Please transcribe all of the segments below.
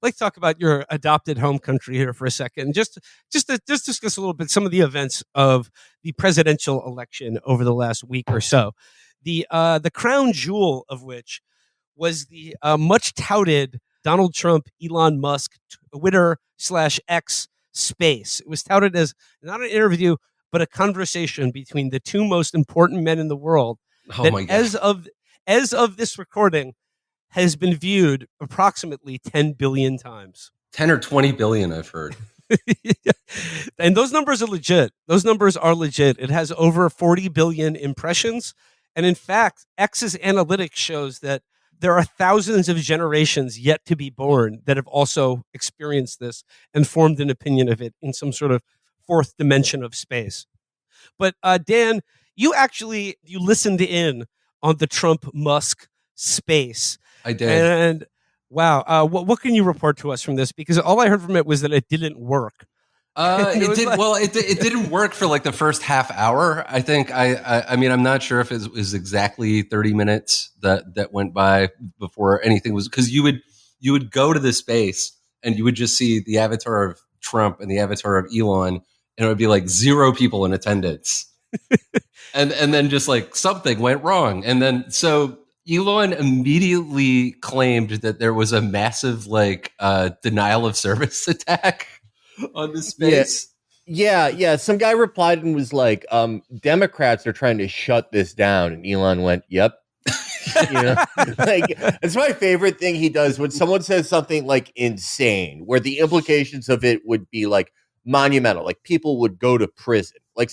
like to talk about your adopted home country here for a second. Just discuss a little bit some of the events of the presidential election over the last week or so. The crown jewel of which was the much touted Donald Trump, Elon Musk, Twitter/X space. It was touted as not an interview, but a conversation between the two most important men in the world. Oh That my God. as of this recording has been viewed approximately 10 billion times. 10 or 20 billion, I've heard. And those numbers are legit. Those numbers are legit. It has over 40 billion impressions. And in fact, X's analytics shows that there are thousands of generations yet to be born that have also experienced this and formed an opinion of it in some sort of fourth dimension of space. But Dan, you listened in on the Trump Musk space. I did. And wow, what can you report to us from this? Because all I heard from it was that it didn't work. It didn't work for like the first half hour. I think I mean, I'm not sure if it was exactly 30 minutes that went by before anything was, because you would go to the space and you would just see the avatar of Trump and the avatar of Elon, and it would be like 0 people in attendance. and then just like something went wrong. And then so Elon immediately claimed that there was a massive like denial of service attack on the space. Yeah. Some guy replied and was like, Democrats are trying to shut this down. And Elon went, yep. Like, it's my favorite thing he does when someone says something like insane, where the implications of it would be like monumental, like people would go to prison. Like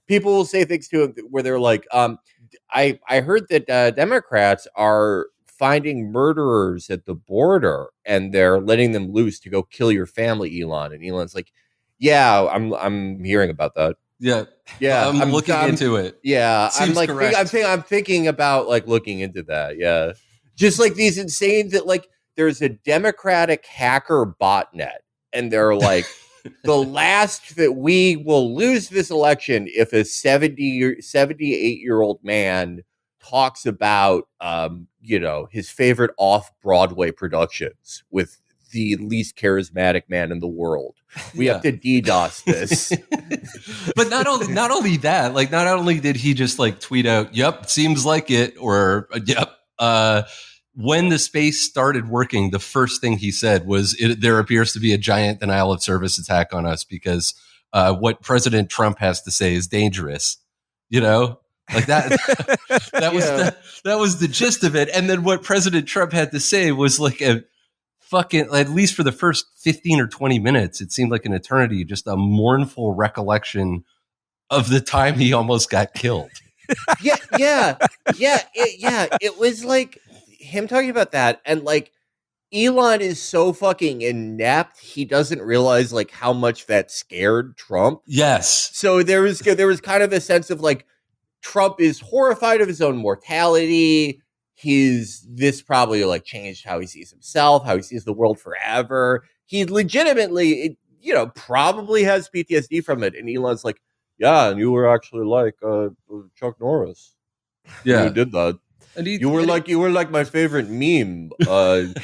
people will say things to him where they're like, I heard that Democrats are finding murderers at the border and they're letting them loose to go kill your family, Elon. And Elon's like, yeah, I'm hearing about that. Yeah. I'm looking into it. Yeah. Seems correct. I'm thinking about like looking into that. Yeah. Just like these insane that like there's a Democratic hacker botnet and they're like, the last that we will lose this election if a 78-year-old man talks about, his favorite off-Broadway productions with the least charismatic man in the world. We have to DDoS this. But not only that, like not only did he just like tweet out, "Yep, seems like it," or "Yep." When the space started working, the first thing he said was, "There appears to be a giant denial of service attack on us because what President Trump has to say is dangerous." Like that. That was the gist of it. And then what President Trump had to say was like a fucking, at least for the first 15 or 20 minutes, it seemed like an eternity, just a mournful recollection of the time he almost got killed. It was like him talking about that, and like Elon is so fucking inept, he doesn't realize like how much that scared Trump. Yes. So there was kind of a sense of like Trump is horrified of his own mortality. This probably like changed how he sees himself, how he sees the world forever. He legitimately, probably has PTSD from it. And Elon's like, yeah, and you were actually like Chuck Norris. Yeah, you did that. And you were like my favorite meme, brave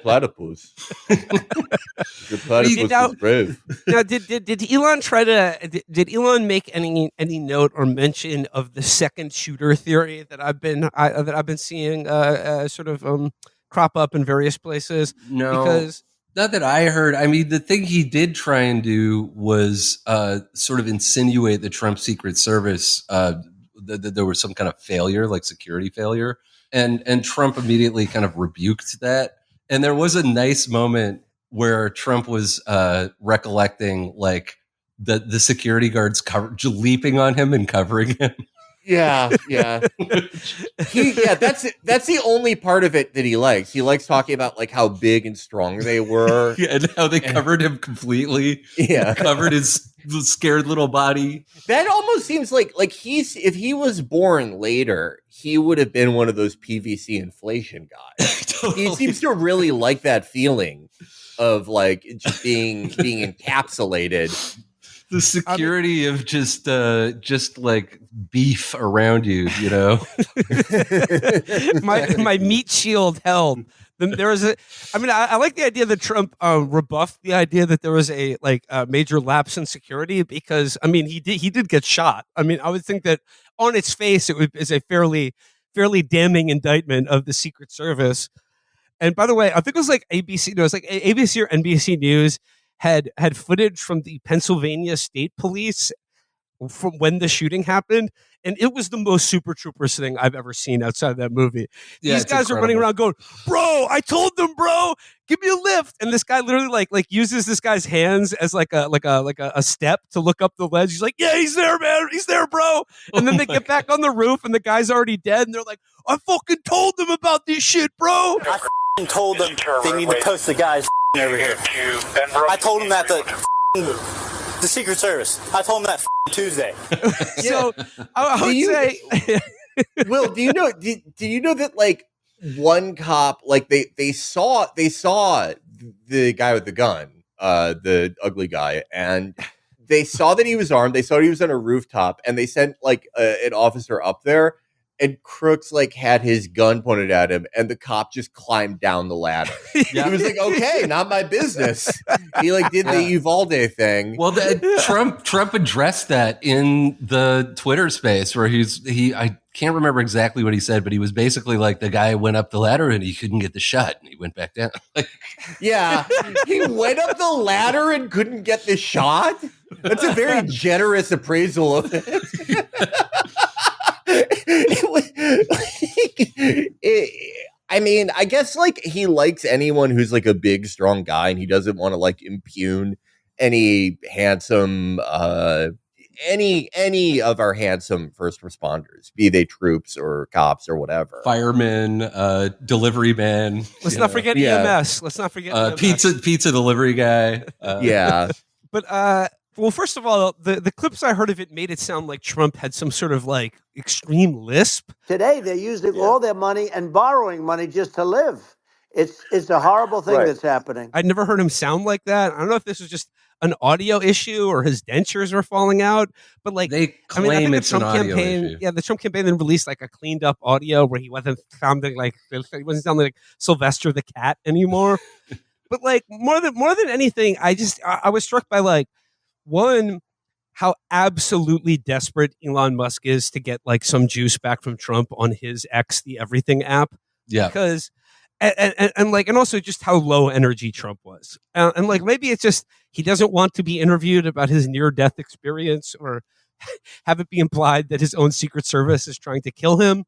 platypus. The platypus was brave. Now, did Elon did Elon make any note or mention of the second shooter theory that I've been seeing sort of crop up in various places? No, because not that I heard. I mean, the thing he did try and do was sort of insinuate the Trump Secret Service that there was some kind of failure, like security failure, and Trump immediately kind of rebuked that. And there was a nice moment where Trump was recollecting like the security guards leaping on him and covering him. Yeah. That's the only part of it that he likes. He likes talking about like how big and strong they were, and how they covered him completely. Yeah, covered his scared little body. That almost seems like if he was born later, he would have been one of those PVC inflation guys. Totally. He seems to really like that feeling of like just being encapsulated. The security of just like beef around you, my meat shield held Then there was a. I mean, I like the idea that Trump rebuffed the idea that there was a major lapse in security because I mean he did get shot. I mean, I would think that on its face is a fairly damning indictment of the Secret Service. And by the way, I think it was like ABC. No, it was like ABC or NBC News had footage from the Pennsylvania State Police from when the shooting happened, and it was the most Super Troopers thing I've ever seen outside of that movie. Yeah, These guys are running around going, "Bro, I told them, bro, give me a lift." And this guy literally like uses this guy's hands as like a step to look up the ledge. He's like, "Yeah, he's there, man. He's there, bro." And then they get back on the roof, and the guy's already dead. And they're like, "I fucking told them about this shit, bro." I told them they need to post the guys over here. I told them that the Secret Service. I told them that Tuesday. So I would say, Will, do you know that like one cop, like they saw the guy with the gun, the ugly guy, and they saw that he was armed. They saw he was on a rooftop, and they sent like an officer up there. And Crooks like had his gun pointed at him, and the cop just climbed down the ladder. He was like, "Okay, not my business." He like did the Uvalde thing. Well, Trump addressed that in the Twitter space where I can't remember exactly what he said, but he was basically like the guy went up the ladder and he couldn't get the shot, and he went back down. Yeah, he went up the ladder and couldn't get the shot. That's a very generous appraisal of it. I mean, I guess like he likes anyone who's like a big, strong guy, and he doesn't want to like impugn any handsome, any of our handsome first responders, be they troops or cops or whatever, Firemen, delivery man. Let's not forget EMS. Let's not forget EMS. Pizza delivery guy. Yeah, but well, first of all, the clips I heard of it made it sound like Trump had some sort of like extreme lisp. Today, they're using all their money and borrowing money just to live. It's a horrible thing that's happening. I'd never heard him sound like that. I don't know if this was just an audio issue or his dentures were falling out, but like they claim it's an audio issue. Yeah, the Trump campaign then released like a cleaned up audio where he wasn't sounding like Sylvester the cat anymore. But like more than anything, I was struck by like, one, how absolutely desperate Elon Musk is to get like some juice back from Trump on his X, the Everything app. Yeah. Because, and also just how low energy Trump was. And like, maybe it's just, he doesn't want to be interviewed about his near death experience or have it be implied that his own Secret Service is trying to kill him.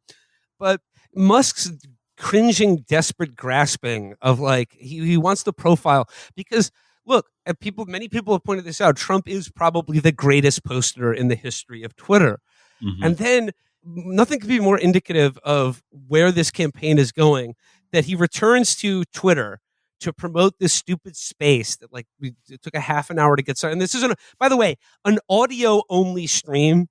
But Musk's cringing, desperate grasping of like, he wants to profile because, look, many people have pointed this out. Trump is probably the greatest poster in the history of Twitter. Mm-hmm. And then nothing could be more indicative of where this campaign is going, that he returns to Twitter to promote this stupid space that like it took a half an hour to get started. And this is, by the way, an audio only stream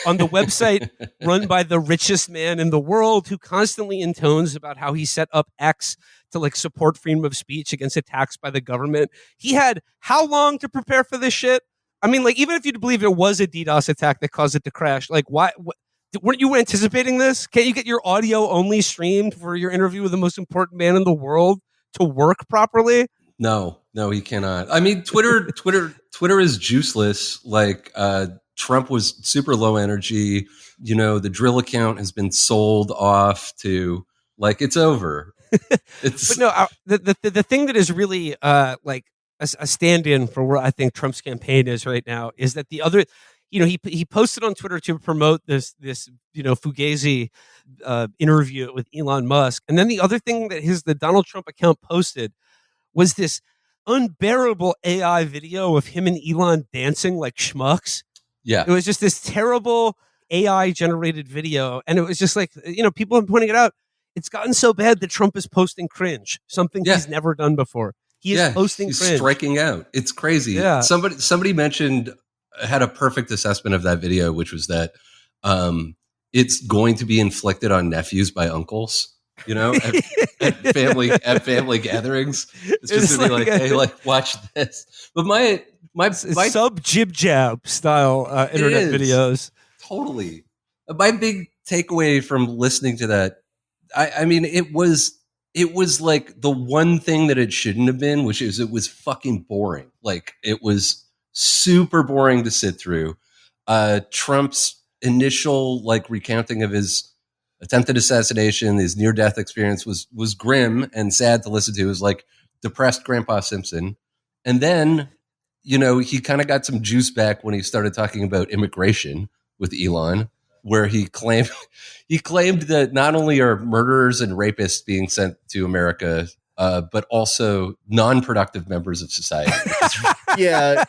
on the website run by the richest man in the world, who constantly intones about how he set up X to like support freedom of speech against attacks by the government. He had how long to prepare for this shit? I mean, like, even if you believe it was a DDoS attack that caused it to crash, like, why? Weren't you anticipating this? Can't you get your audio only streamed for your interview with the most important man in the world to work properly? No, he cannot. I mean, Twitter is juiceless. Like, Trump was super low energy. You know, the drill account has been sold off to like, it's over. But no, the thing that is really like a stand-in for where I think Trump's campaign is right now is that the other, you know, he posted on Twitter to promote this Fugazi interview with Elon Musk, and then the other thing that the Donald Trump account posted was this unbearable AI video of him and Elon dancing like schmucks. Yeah, it was just this terrible AI generated video, and it was just like, you know, people are pointing it out. It's gotten so bad that Trump is posting cringe, something he's never done before. He is posting cringe. Striking out. It's crazy. Yeah. Somebody had a perfect assessment of that video, which was that it's going to be inflicted on nephews by uncles. You know, at family gatherings, it's just gonna be like, hey, like, watch this. But my sub jib jab style internet videos. Totally. My big takeaway from listening to that, I mean, it was it was like the one thing that it shouldn't have been, which is it was fucking boring. Like it was super boring to sit through. Trump's initial like recounting of his attempted assassination, his near-death experience was grim and sad to listen to. It was like depressed Grandpa Simpson. And then, he kind of got some juice back when he started talking about immigration with Elon, where he claimed that not only are murderers and rapists being sent to America, but also non-productive members of society. Yeah,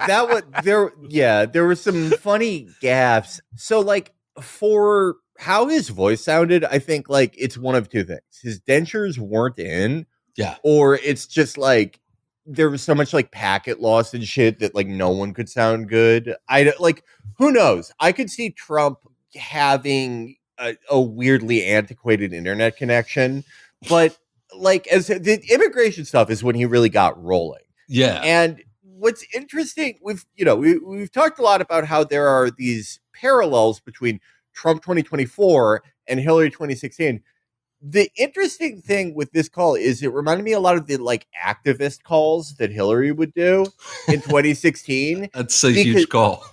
there were some funny gaffes. So like for how his voice sounded, I think like it's one of two things. His dentures weren't in, Yeah. or it's just like there was so much like packet loss and shit that like no one could sound good. Who knows? I could see Trump having a weirdly antiquated internet connection, but like as the immigration stuff is when he really got rolling. Yeah. And what's interesting, we've talked a lot about how there are these parallels between Trump 2024 and Hillary 2016. The interesting thing with this call is it reminded me a lot of the like activist calls that Hillary would do in 2016. That's a huge call.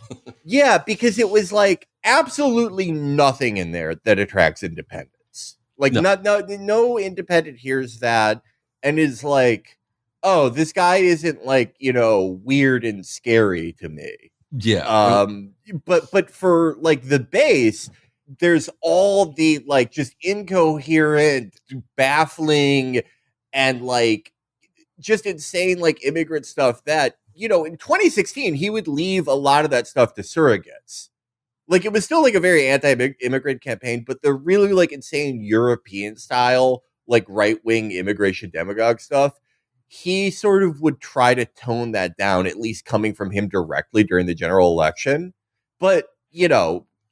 Yeah, because it was like absolutely nothing in there that attracts independence. Like no independent hears that and is like, oh, this guy isn't like, weird and scary to me. Yeah. But for like the base, there's all the like just incoherent, baffling, and like just insane like immigrant stuff that, in 2016, he would leave a lot of that stuff to surrogates. Like it was still like a very anti-immigrant campaign, but the really like insane European style, like right-wing immigration demagogue stuff, he sort of would try to tone that down, at least coming from him directly during the general election. But,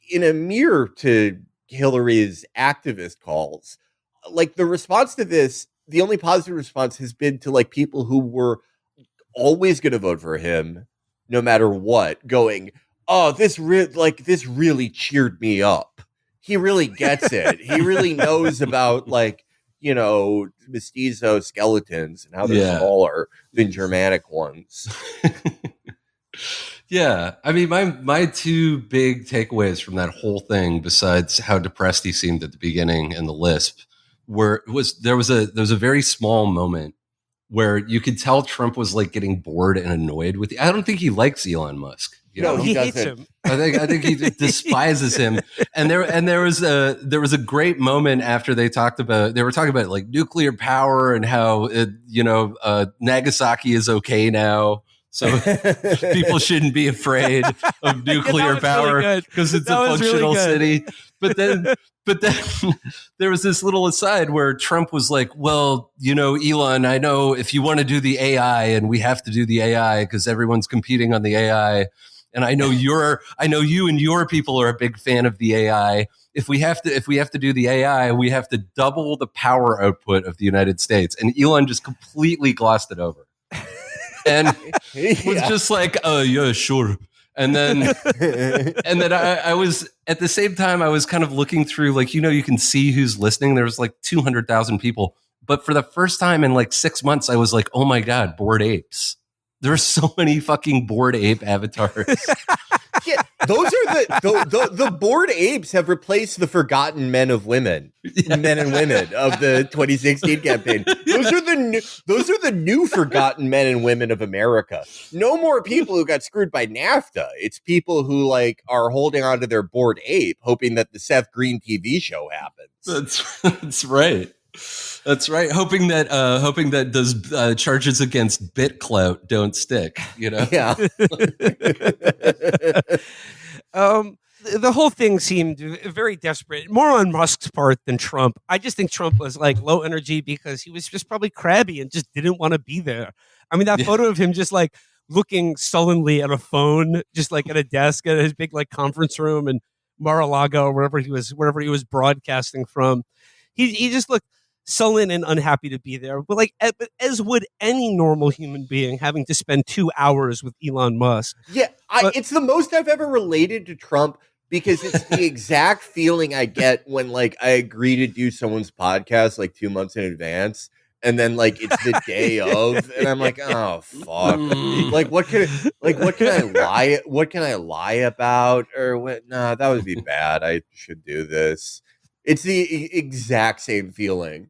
in a mirror to Hillary's activist calls, like the response to this, the only positive response has been to like people who were always going to vote for him, no matter what, going, oh, this really cheered me up. He really gets it. He really knows about like, mestizo skeletons and how they're smaller than Germanic ones. Yeah. I mean, my two big takeaways from that whole thing, besides how depressed he seemed at the beginning and the lisp, there was a very small moment where you could tell Trump was like getting bored and annoyed with. I don't think he likes Elon Musk. No, he hates him. I think he despises him. And there was a great moment after they were talking about like nuclear power and how Nagasaki is okay now. So people shouldn't be afraid of nuclear power because it's a functional city. But then there was this little aside where Trump was like, well, Elon, I know if you want to do the AI and we have to do the AI because everyone's competing on the AI. And I know you and your people are a big fan of the AI. If we have to do the AI, we have to double the power output of the United States. And Elon just completely glossed it over. And was just like, oh yeah, sure. And then I was at the same time I was kind of looking through like, you can see who's listening. There was like 200,000 people. But for the first time in like 6 months, I was like, oh my God, bored apes. There's so many fucking bored ape avatars. Yeah, those are the bored apes have replaced the forgotten men and women of the 2016 campaign. Those are the new forgotten men and women of America. No more people who got screwed by NAFTA. It's people who like are holding on to their bored ape, hoping that the Seth Green TV show happens. That's right. That's right. Hoping that those charges against BitClout don't stick. Yeah. The whole thing seemed very desperate, more on Musk's part than Trump. I just think Trump was like low energy because he was just probably crabby and just didn't want to be there. I mean, that photo of him just like looking sullenly at a phone, just like at a desk at his big like conference room in Mar-a-Lago or wherever he was broadcasting from. He just looked sullen and unhappy to be there. But as would any normal human being having to spend 2 hours with Elon Musk. Yeah, it's the most I've ever related to Trump because it's the exact feeling I get when like I agree to do someone's podcast like 2 months in advance, and then like it's the day of, and I'm like, oh fuck. Like what can I lie? What can I lie about? Or what? Nah, that would be bad. I should do this. It's the exact same feeling.